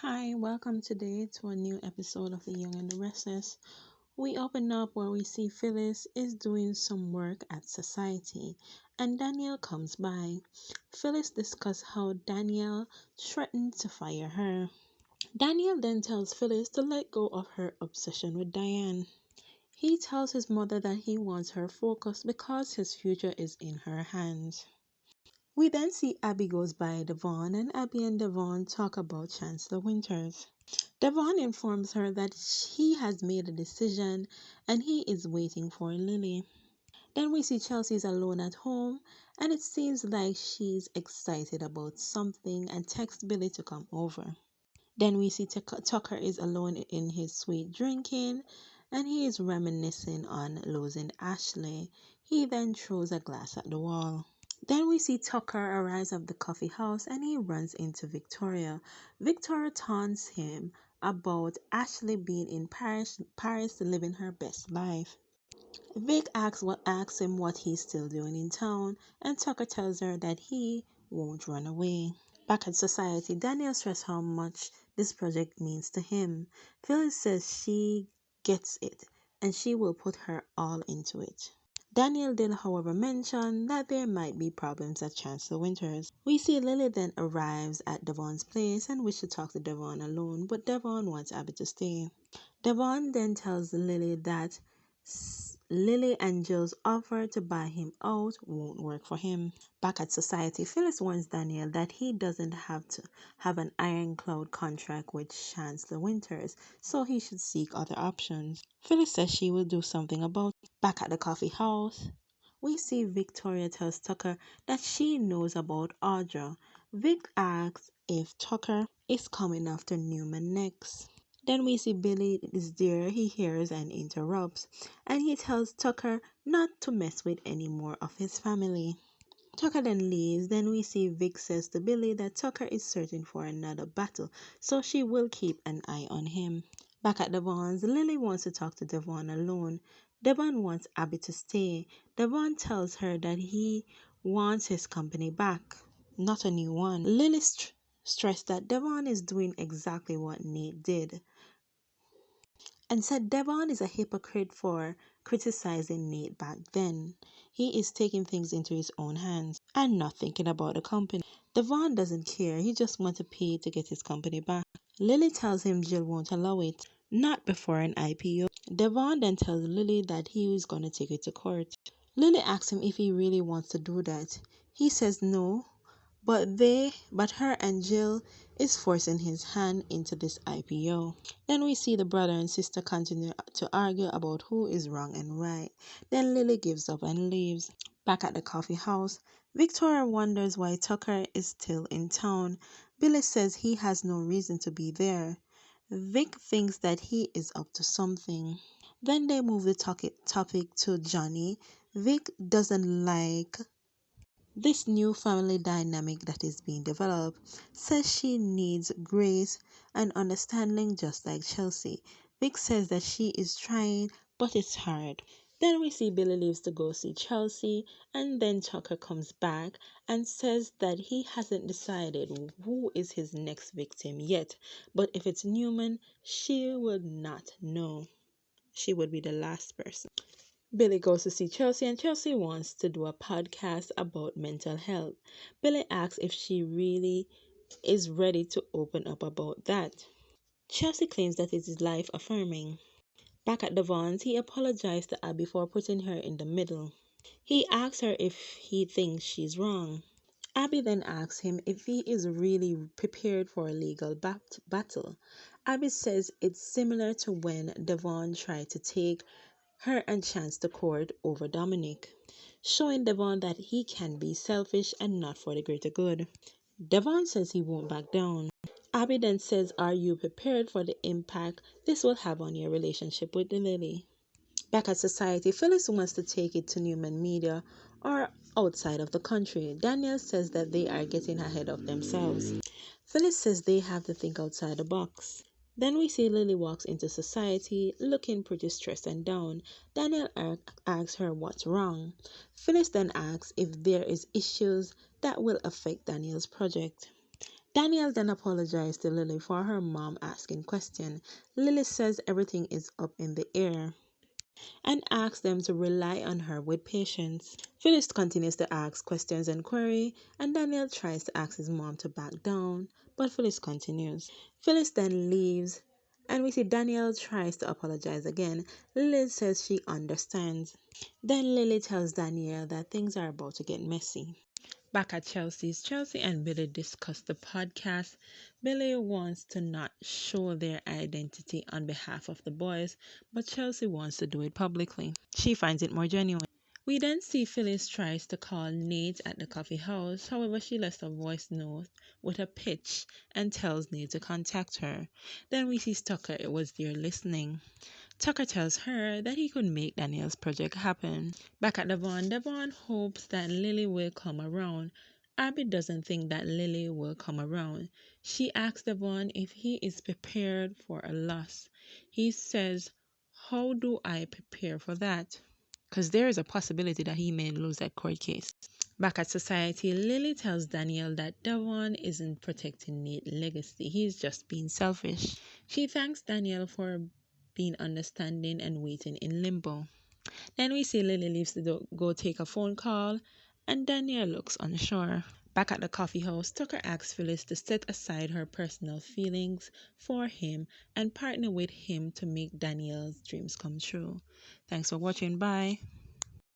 Hi, welcome today to a new episode of The Young and the Restless. We open up where we see Phyllis is doing some work at society and Daniel comes by. Phyllis discusses how Daniel threatened to fire her. Daniel then tells Phyllis to let go of her obsession with Diane. He tells his mother that he wants her focused because his future is in her hands. We then see Abby goes by Devon and Abby and Devon talk about Chancellor Winters. Devon informs her that he has made a decision and he is waiting for Lily. Then we see Chelsea's alone at home and it seems like she's excited about something and texts Billy to come over. Then we see Tucker is alone in his suite drinking and he is reminiscing on losing Ashley. He then throws a glass at the wall. Then we see Tucker arrives at the coffee house and he runs into Victoria. Victoria taunts him about Ashley being in Paris living her best life. Vic asks him what he's still doing in town and Tucker tells her that he won't run away. Back at society, Daniel stresses how much this project means to him. Phyllis says she gets it and she will put her all into it. Daniel did, however, mention that there might be problems at Chancellor Winters. We see Lily then arrives at Devon's place and wishes to talk to Devon alone, but Devon wants Abby to stay. Devon then tells Lily that Lily and Jill's offer to buy him out won't work for him. Back at society, Phyllis warns Daniel that he doesn't have to have an ironclad contract with Chancellor Winters, so he should seek other options. Phyllis says she will do something about it. Back at the coffee house, we see Victoria tells Tucker that she knows about Audra. Vic asks if Tucker is coming after Newman next. Then we see Billy is there, he hears and interrupts, and he tells Tucker not to mess with any more of his family. Tucker then leaves. Then we see Vic says to Billy that Tucker is searching for another battle, so she will keep an eye on him. Back at Devon's, Lily wants to talk to Devon alone. Devon wants Abby to stay. Devon tells her that he wants his company back, not a new one. Lily stressed that Devon is doing exactly what Nate did and said Devon is a hypocrite for criticizing Nate back then. He is taking things into his own hands and not thinking about the company. Devon doesn't care, he just wants to pay to get his company back. Lily tells him Jill won't allow it, not before an IPO. Devon then tells Lily that he is going to take it to court. Lily asks him if he really wants to do that. He says no, but her and Jill is forcing his hand into this IPO. Then we see the brother and sister continue to argue about who is wrong and right. Then Lily gives up and leaves. Back at the coffee house, Victoria wonders why Tucker is still in town. Billy says he has no reason to be there. Vic thinks that he is up to something. Then they move the topic to Johnny. Vic doesn't like this new family dynamic that is being developed, says she needs grace and understanding just like Chelsea. Vic says that she is trying, but it's hard. Then we see Billy leaves to go see Chelsea, and then Tucker comes back and says that he hasn't decided who is his next victim yet, but if it's Newman, she would not know. She would be the last person. Billy goes to see Chelsea and Chelsea wants to do a podcast about mental health. Billy asks if she really is ready to open up about that. Chelsea claims that it is life affirming. Back at Devon's, he apologized to Abby for putting her in the middle. He asks her if he thinks she's wrong. Abby then asks him if he is really prepared for a legal battle. Abby says it's similar to when Devon tried to take her and Chance to court over Dominic, showing Devon that he can be selfish and not for the greater good. Devon says he won't back down. Abby then says, are you prepared for the impact this will have on your relationship with Lily? Back at society, Phyllis wants to take it to Newman Media or outside of the country. Daniel says that they are getting ahead of themselves. Phyllis says they have to think outside the box. Then we see Lily walks into society looking pretty stressed and down. Daniel asks her what's wrong. Phyllis then asks if there is issues that will affect Daniel's project. Danielle then apologized to Lily for her mom asking questions. Lily says everything is up in the air and asks them to rely on her with patience. Phyllis continues to ask questions and query, and Daniel tries to ask his mom to back down, but Phyllis continues. Phyllis then leaves, and we see Daniel tries to apologize again. Lily says she understands. Then Lily tells Danielle that things are about to get messy. Back at Chelsea's, Chelsea and Billy discuss the podcast. Billy wants to not show their identity on behalf of the boys, but Chelsea wants to do it publicly. She finds it more genuine. We then see Phyllis tries to call Nate at the coffee house. However, she left a voice note with a pitch and tells Nate to contact her. Then we see Tucker was there listening. Tucker tells her that he could make Daniel's project happen. Back at Devon, Devon hopes that Lily will come around. Abby doesn't think that Lily will come around. She asks Devon if he is prepared for a loss. He says, "How do I prepare for that?" Because there is a possibility that he may lose that court case. Back at society, Lily tells Daniel that Devon isn't protecting Nate's legacy. He's just being selfish. She thanks Daniel for being understanding and waiting in limbo. Then we see Lily leaves to go take a phone call, and Daniel looks unsure. Back at the coffee house, Tucker asks Phyllis to set aside her personal feelings for him and partner with him to make Daniel's dreams come true. Thanks for watching. Bye.